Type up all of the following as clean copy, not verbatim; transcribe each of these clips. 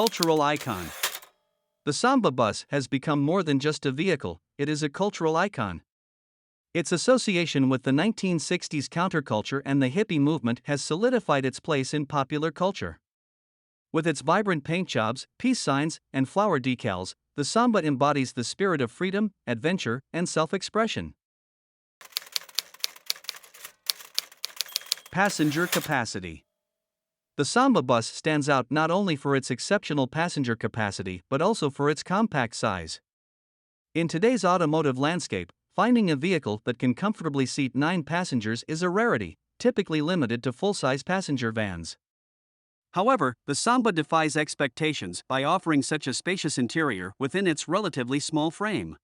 cultural icon. The Samba bus has become more than just a vehicle, it is a cultural icon. Its association with the 1960s counterculture and the hippie movement has solidified its place in popular culture. With its vibrant paint jobs, peace signs, and flower decals, the Samba embodies the spirit of freedom, adventure, and self-expression. Passenger capacity. The Samba bus stands out not only for its exceptional passenger capacity but also for its compact size. In today's automotive landscape, finding a vehicle that can comfortably seat 9 passengers is a rarity, typically limited to full-size passenger vans. However, the Samba defies expectations by offering such a spacious interior within its relatively small frame.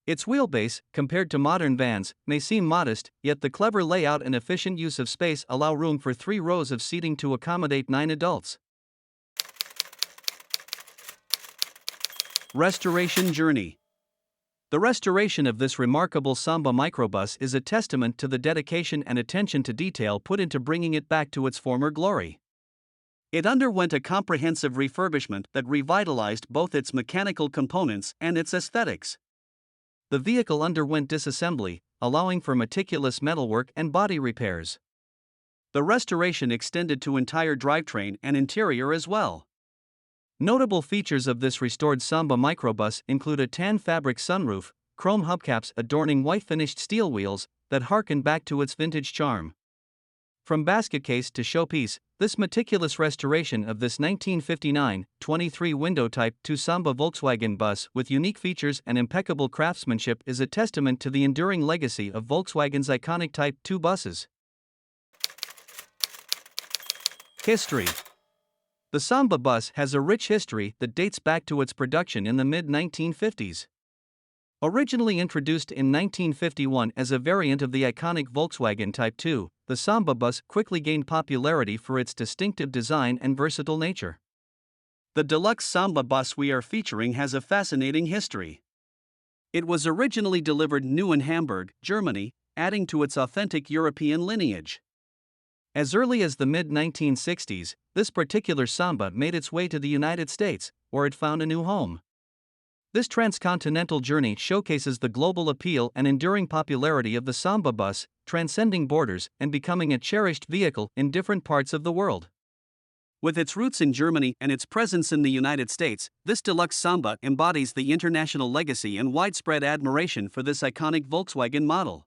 Its wheelbase, compared to modern vans, may seem modest, yet the clever layout and efficient use of space allow room for 3 rows of seating to accommodate 9 adults. Restoration journey. The restoration of this remarkable Samba Microbus is a testament to the dedication and attention to detail put into bringing it back to its former glory. It underwent a comprehensive refurbishment that revitalized both its mechanical components and its aesthetics. The vehicle underwent disassembly, allowing for meticulous metalwork and body repairs. The restoration extended to entire drivetrain and interior as well. Notable features of this restored Samba Microbus include a tan fabric sunroof, chrome hubcaps adorning white finished steel wheels that harken back to its vintage charm. From basket case to showpiece, this meticulous restoration of this 1959 23-window Type 2 Samba Volkswagen bus with unique features and impeccable craftsmanship is a testament to the enduring legacy of Volkswagen's iconic Type 2 buses. History. The Samba bus has a rich history that dates back to its production in the mid-1950s. Originally introduced in 1951 as a variant of the iconic Volkswagen Type 2, the Samba bus quickly gained popularity for its distinctive design and versatile nature. The Deluxe Samba bus we are featuring has a fascinating history. It was originally delivered new in Hamburg, Germany, adding to its authentic European lineage. As early as the mid-1960s, this particular Samba made its way to the United States, where it found a new home. This transcontinental journey showcases the global appeal and enduring popularity of the Samba bus, transcending borders and becoming a cherished vehicle in different parts of the world. With its roots in Germany and its presence in the United States, this Deluxe Samba embodies the international legacy and widespread admiration for this iconic Volkswagen model.